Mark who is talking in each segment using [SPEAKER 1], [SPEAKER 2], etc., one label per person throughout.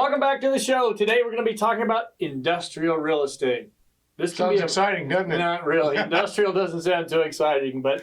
[SPEAKER 1] Welcome back to the show. Today we're going to be talking about industrial real estate.
[SPEAKER 2] This sounds exciting, doesn't it?
[SPEAKER 1] Not really. Industrial doesn't sound too exciting, but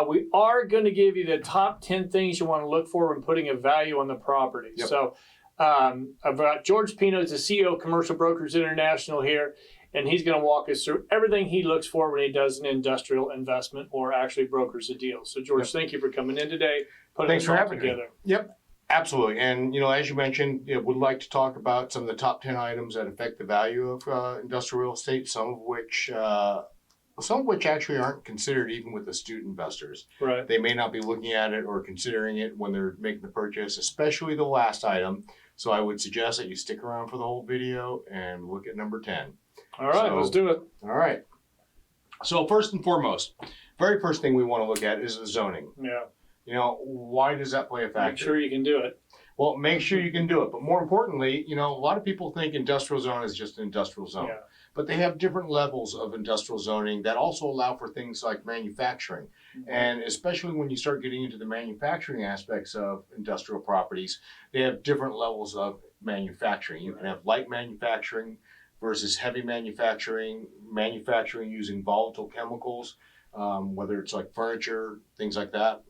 [SPEAKER 1] we are going to give you the top 10 things you want to look for when putting a value on the property.
[SPEAKER 2] Yep.
[SPEAKER 1] So I've got George Pino, is the CEO of Commercial Brokers International here, and he's going to walk us through everything he looks for when he does an industrial investment or actually brokers a deal. So George, Thank you for coming in today.
[SPEAKER 2] Thanks for having
[SPEAKER 1] together.
[SPEAKER 2] me. Yep. Absolutely. And, as you mentioned, would like to talk about some of the top 10 items that affect the value of industrial real estate, some of which actually aren't considered even with astute investors.
[SPEAKER 1] Right.
[SPEAKER 2] They may not be looking at it or considering it when they're making the purchase, especially the last item. So I would suggest that you stick around for the whole video and look at number 10.
[SPEAKER 1] All right, let's do it.
[SPEAKER 2] All right. So first and foremost, very first thing we want to look at is the zoning.
[SPEAKER 1] Yeah.
[SPEAKER 2] Why does that play a factor?
[SPEAKER 1] Make sure you can do it.
[SPEAKER 2] Well, make sure you can do it. But more importantly, a lot of people think industrial zone is just an industrial zone.
[SPEAKER 1] Yeah.
[SPEAKER 2] But they have different levels of industrial zoning that also allow for things like manufacturing.
[SPEAKER 1] Mm-hmm.
[SPEAKER 2] And especially when you start getting into the manufacturing aspects of industrial properties, they have different levels of manufacturing. You can have light manufacturing versus heavy manufacturing using volatile chemicals. Whether it's like furniture, things like that,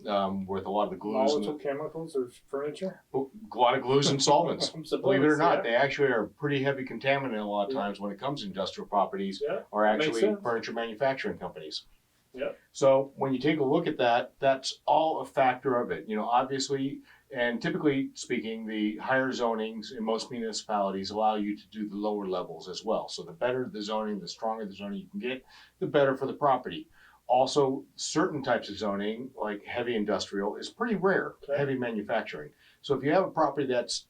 [SPEAKER 2] with a lot of the glues.
[SPEAKER 1] Volatile chemicals or furniture?
[SPEAKER 2] A lot of glues and solvents. Believe it or not,
[SPEAKER 1] yeah.
[SPEAKER 2] they actually are a pretty heavy contaminant a lot of times when it comes to industrial properties or actually furniture manufacturing companies.
[SPEAKER 1] Yeah.
[SPEAKER 2] So when you take a look at that, that's all a factor of it. Obviously, and typically speaking, the higher zonings in most municipalities allow you to do the lower levels as well. So the better the zoning, the stronger the zoning you can get, the better for the property. Also, certain types of zoning, like heavy industrial, is pretty rare, heavy manufacturing. So if you have a property that's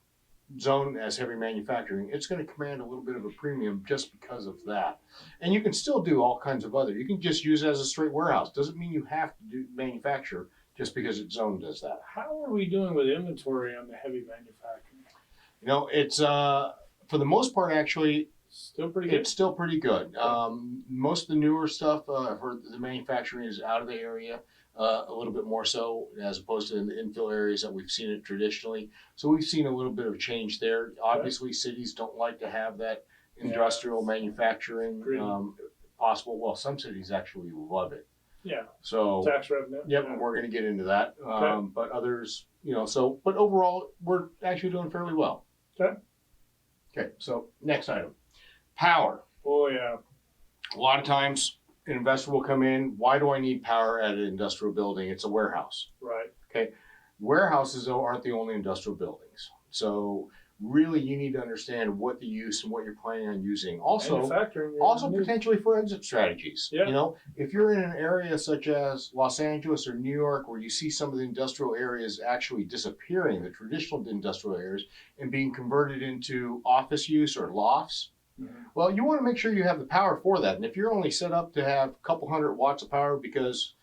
[SPEAKER 2] zoned as heavy manufacturing, it's going to command a little bit of a premium just because of that. And you can still do all kinds of other. You can just use it as a straight warehouse. Doesn't mean you have to do manufacture just because it's zoned as that.
[SPEAKER 1] How are we doing with inventory on the heavy manufacturing?
[SPEAKER 2] It's for the most part, actually,
[SPEAKER 1] still pretty good.
[SPEAKER 2] It's still pretty good. Most of the newer stuff, I've heard the manufacturing is out of the area a little bit more so as opposed to in the infill areas that we've seen it traditionally. So we've seen a little bit of change there. Obviously, cities don't like to have that industrial manufacturing possible. Well, some cities actually love it.
[SPEAKER 1] Yeah.
[SPEAKER 2] So
[SPEAKER 1] tax revenue.
[SPEAKER 2] Yep, and we're going to get into that. But others, but overall, we're actually doing fairly well. Okay, so next item. Power.
[SPEAKER 1] Oh, yeah.
[SPEAKER 2] A lot of times an investor will come in, why do I need power at an industrial building? It's a warehouse.
[SPEAKER 1] Right.
[SPEAKER 2] Okay. Warehouses, though, aren't the only industrial buildings. So really you need to understand what the use and what you're planning on using. Also potentially for exit strategies.
[SPEAKER 1] Yeah.
[SPEAKER 2] If you're in an area such as Los Angeles or New York where you see some of the industrial areas actually disappearing, the traditional industrial areas, and being converted into office use or lofts, well, you want to make sure you have the power for that. And if you're only set up to have a couple hundred watts of power because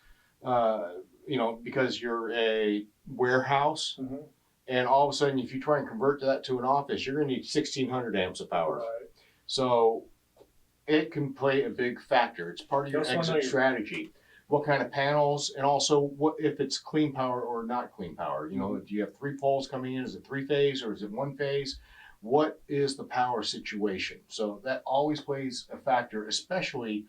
[SPEAKER 2] you're a warehouse, and all of a sudden, if you try and convert that to an office, you're going to need 1,600 amps of power.
[SPEAKER 1] Right. So
[SPEAKER 2] it can play a big factor. It's part of your exit strategy. What kind of panels, and also what if it's clean power or not clean power? Do you have 3 poles coming in? Is it 3-phase or is it 1-phase? What is the power situation? So that always plays a factor, especially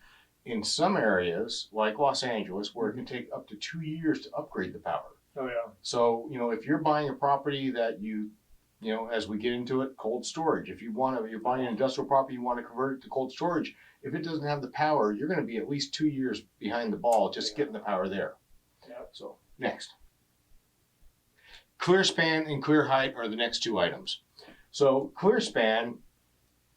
[SPEAKER 2] in some areas like Los Angeles, where it can take up to 2 years to upgrade the power.
[SPEAKER 1] Oh, yeah.
[SPEAKER 2] So, if you're buying a property that as we get into it, cold storage. If you're buying an industrial property, you want to convert it to cold storage. If it doesn't have the power, you're going to be at least 2 years behind the ball just getting the power there.
[SPEAKER 1] Yeah.
[SPEAKER 2] So, next. Clear span and clear height are the next 2 items. So clear span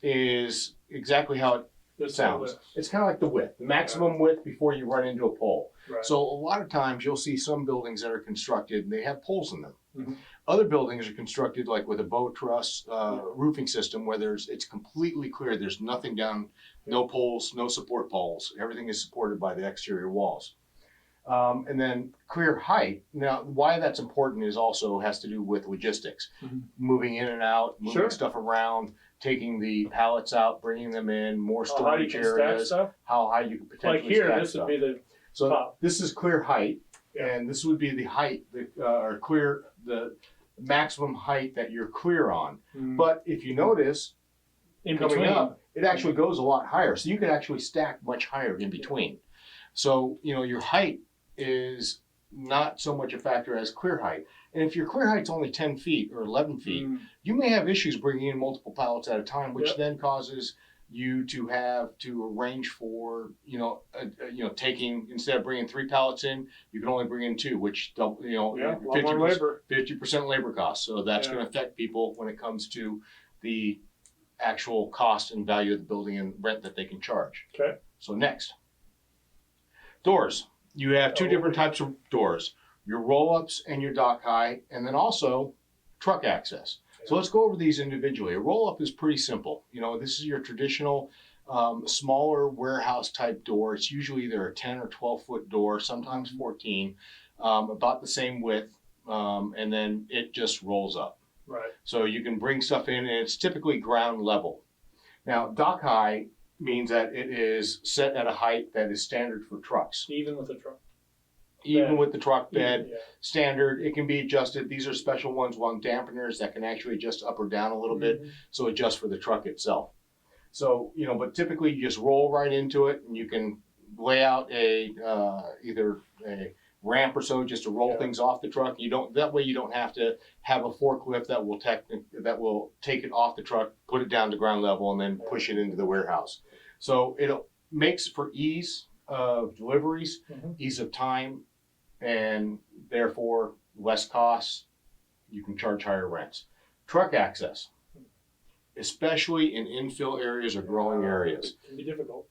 [SPEAKER 2] is exactly how it sounds. It's kind of like the width, the maximum width before you run into a pole.
[SPEAKER 1] Right.
[SPEAKER 2] So a lot of times you'll see some buildings that are constructed and they have poles in them.
[SPEAKER 1] Mm-hmm.
[SPEAKER 2] Other buildings are constructed like with a bow truss roofing system where it's completely clear. There's nothing down, no poles, no support poles. Everything is supported by the exterior walls. And then clear height. Now, why that's important is also has to do with logistics, moving in and out, moving stuff around, taking the pallets out, bringing them in, more storage areas, how high you could potentially
[SPEAKER 1] like here,
[SPEAKER 2] stack
[SPEAKER 1] this
[SPEAKER 2] stuff.
[SPEAKER 1] would be the
[SPEAKER 2] so
[SPEAKER 1] top.
[SPEAKER 2] This is clear height, and this would be the height, or clear the maximum height that you're clear on.
[SPEAKER 1] Mm.
[SPEAKER 2] But if you notice,
[SPEAKER 1] in
[SPEAKER 2] coming
[SPEAKER 1] between,
[SPEAKER 2] up, it actually goes a lot higher. So you can actually stack much higher in between. So, your height is not so much a factor as clear height. And if your clear height's only 10 feet or 11 feet, you may have issues bringing in multiple pallets at a time, which then causes you to have to arrange for, taking, instead of bringing 3 pallets in, you can only bring in 2, which,
[SPEAKER 1] a lot more labor.
[SPEAKER 2] 50% labor costs. So that's going to affect people when it comes to the actual cost and value of the building and rent that they can charge.
[SPEAKER 1] Okay.
[SPEAKER 2] So next, doors. You have 2 different types of doors, your roll-ups and your dock high, and then also truck access. So let's go over these individually. A roll-up is pretty simple. This is your traditional smaller warehouse type door. It's usually either a 10 or 12 foot door, sometimes 14, about the same width, and then it just rolls up.
[SPEAKER 1] Right.
[SPEAKER 2] So you can bring stuff in, and it's typically ground level. Now, dock high means that it is set at a height that is standard for trucks.
[SPEAKER 1] Even with the truck.
[SPEAKER 2] Even with the truck bed,
[SPEAKER 1] Yeah.
[SPEAKER 2] standard, it can be adjusted. These are special ones, dampeners that can actually adjust up or down a little bit, so adjust for the truck itself. So, but typically you just roll right into it, and you can lay out either a ramp or so just to roll things off the truck. That way you don't have to have a forklift that will take it off the truck, put it down to ground level, and then push it into the warehouse. So it makes for ease of deliveries, ease of time, and therefore less costs. You can charge higher rents. Truck access, especially in infill areas or growing areas,
[SPEAKER 1] It can be difficult.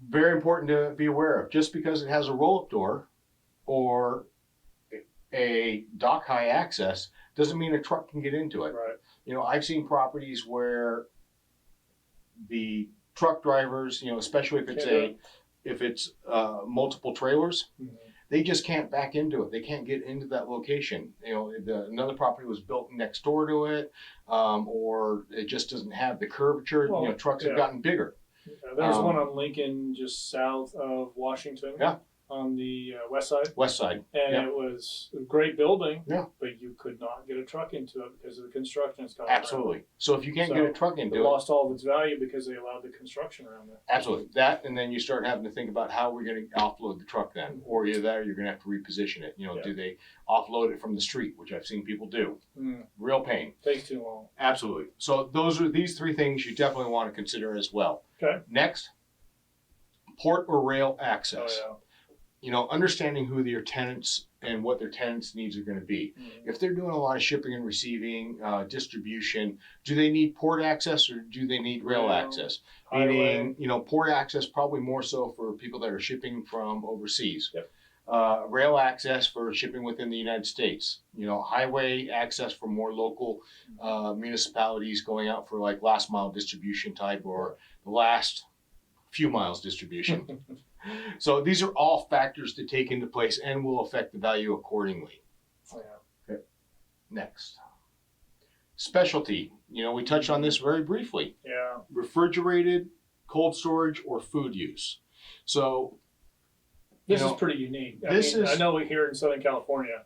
[SPEAKER 2] very important to be aware of. Just because it has a roll-up door or a dock high access doesn't mean a truck can get into it.
[SPEAKER 1] Right.
[SPEAKER 2] I've seen properties where the truck drivers, especially if it's multiple trailers, they just can't back into it. They can't get into that location. Another property was built next door to it, or it just doesn't have the curvature. Trucks have gotten bigger.
[SPEAKER 1] There's one on Lincoln, just south of Washington.
[SPEAKER 2] Yeah.
[SPEAKER 1] On the west side.
[SPEAKER 2] West side.
[SPEAKER 1] And it was a great building.
[SPEAKER 2] Yeah.
[SPEAKER 1] But you could not get a truck into it because of the construction that's going
[SPEAKER 2] Absolutely.
[SPEAKER 1] around.
[SPEAKER 2] So if you can't get a truck into
[SPEAKER 1] it
[SPEAKER 2] it,
[SPEAKER 1] lost all of its value because they allowed the construction around it.
[SPEAKER 2] Absolutely. That, and then you start having to think about how we're going to offload the truck then, or either that or you're going to have to reposition it. Do they offload it from the street, which I've seen people do. Real pain.
[SPEAKER 1] Takes too long.
[SPEAKER 2] Absolutely. So these 3 things you definitely want to consider as well.
[SPEAKER 1] Okay.
[SPEAKER 2] Next, port or rail access.
[SPEAKER 1] Oh,
[SPEAKER 2] Understanding who your tenants and what their tenants' needs are going to be. If they're doing a lot of shipping and receiving, distribution, do they need port access or do they need rail access? Meaning, port access probably more so for people that are shipping from overseas.
[SPEAKER 1] Yep.
[SPEAKER 2] Rail access for shipping within the United States. Highway access for more local municipalities going out for like last mile distribution type or the last few miles distribution. So these are all factors to take into place and will affect the value accordingly. Okay. Next. Specialty. We touched on this very briefly.
[SPEAKER 1] Yeah.
[SPEAKER 2] Refrigerated, cold storage, or food use. So
[SPEAKER 1] this is pretty unique. I know here in Southern California,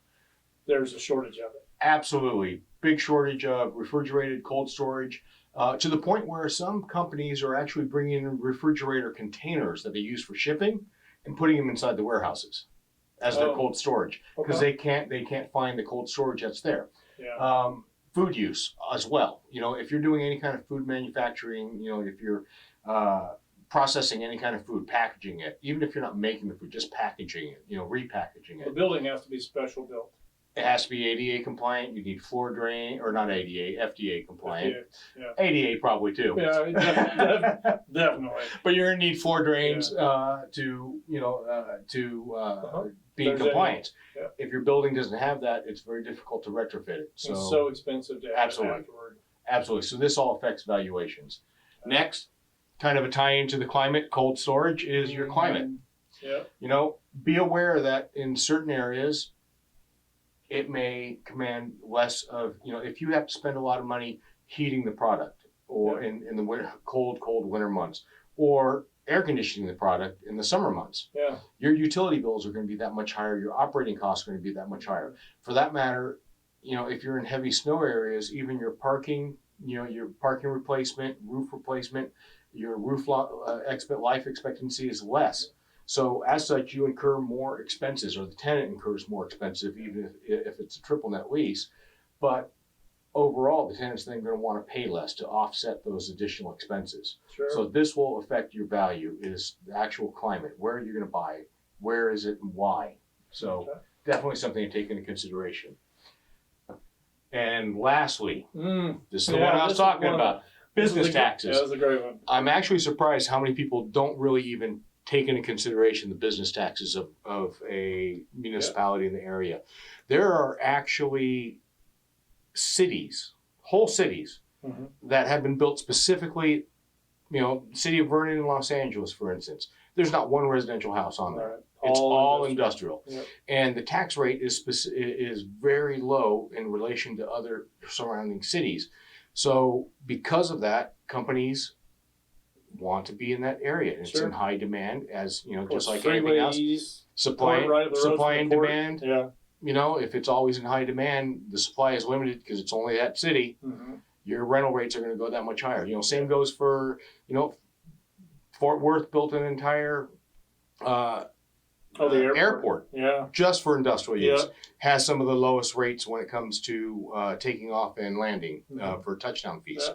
[SPEAKER 1] there's a shortage of it.
[SPEAKER 2] Absolutely. Big shortage of refrigerated cold storage. To the point where some companies are actually bringing in refrigerator containers that they use for shipping and putting them inside the warehouses as their cold storage because they can't find the cold storage that's there.
[SPEAKER 1] Yeah.
[SPEAKER 2] Food use as well. If you're doing any kind of food manufacturing, if you're processing any kind of food, packaging it, even if you're not making the food, just packaging it, repackaging it.
[SPEAKER 1] The building has to be special built.
[SPEAKER 2] It has to be ADA compliant. You need floor drain, or not ADA, FDA compliant.
[SPEAKER 1] Yeah.
[SPEAKER 2] ADA probably too.
[SPEAKER 1] Yeah, definitely.
[SPEAKER 2] But you're gonna need floor drains to be compliant. If your building doesn't have that, it's very difficult to retrofit it. So
[SPEAKER 1] it's so expensive to have
[SPEAKER 2] absolutely.
[SPEAKER 1] it afterward.
[SPEAKER 2] Absolutely. So this all affects valuations. Next, kind of a tie into the climate, cold storage is your climate.
[SPEAKER 1] Yeah.
[SPEAKER 2] Be aware that in certain areas, it may command less of, if you have to spend a lot of money heating the product or in the winter, cold winter months, or air conditioning the product in the summer months, your utility bills are going to be that much higher. Your operating costs are going to be that much higher. For that matter, if you're in heavy snow areas, even your parking, your parking replacement, roof replacement, your life expectancy is less. So as such, you incur more expenses, or the tenant incurs more expensive, even if it's a triple net lease. But overall, the tenant's then going to want to pay less to offset those additional expenses.
[SPEAKER 1] Sure.
[SPEAKER 2] So this will affect your value, is the actual climate. Where are you going to buy? Where is it and why? So definitely something to take into consideration. And lastly, this is the one I was talking about, business taxes.
[SPEAKER 1] That was a great one.
[SPEAKER 2] I'm actually surprised how many people don't really even take into consideration the business taxes of a municipality in the area. There are actually cities, whole cities, that have been built specifically, city of Vernon in Los Angeles, for instance. There's not one residential house on there.
[SPEAKER 1] Right.
[SPEAKER 2] It's all industrial.
[SPEAKER 1] Yep.
[SPEAKER 2] And the tax rate is very low in relation to other surrounding cities. So because of that, companies want to be in that area. And it's in high demand, as just like anything else. Supply and demand.
[SPEAKER 1] Yeah.
[SPEAKER 2] If it's always in high demand, the supply is limited because it's only that city. Your rental rates are going to go that much higher. Same goes for, Fort Worth built an entire
[SPEAKER 1] the
[SPEAKER 2] airport just for industrial use. Has some of the lowest rates when it comes to taking off and landing for touchdown fees.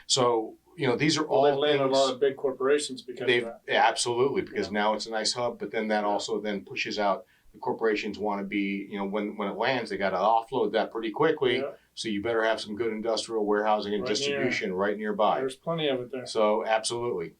[SPEAKER 2] So these are all
[SPEAKER 1] they've landed a lot of big corporations because of that.
[SPEAKER 2] Absolutely, because now it's a nice hub, but then that also then pushes out. The corporations want to be, when it lands, they got to offload that pretty quickly. So you better have some good industrial warehousing and distribution right nearby.
[SPEAKER 1] There's plenty of it there.
[SPEAKER 2] So absolutely.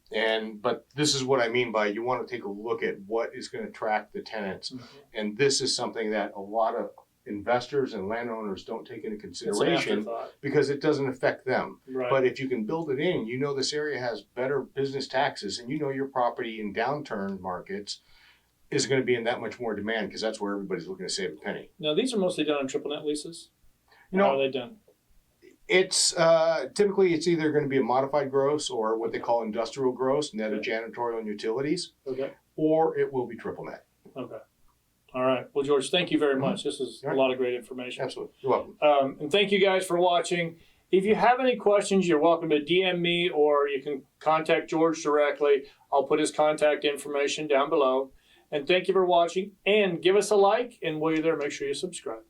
[SPEAKER 2] But this is what I mean by, you want to take a look at what is going to attract the tenants. And this is something that a lot of investors and landowners don't take into consideration because it doesn't affect them.
[SPEAKER 1] Right.
[SPEAKER 2] But if you can build it in, this area has better business taxes, and your property in downturn markets is going to be in that much more demand because that's where everybody's looking to save a penny.
[SPEAKER 1] Now, these are mostly done on triple net leases? How are they done?
[SPEAKER 2] It's typically it's either going to be a modified gross or what they call industrial gross, net of janitorial and utilities, or it will be triple net.
[SPEAKER 1] Okay. All right. Well, George, thank you very much. This is a lot of great information.
[SPEAKER 2] Absolutely. You're welcome.
[SPEAKER 1] And thank you guys for watching. If you have any questions, you're welcome to DM me, or you can contact George directly. I'll put his contact information down below. And thank you for watching. And give us a like, and while you're there, make sure you subscribe.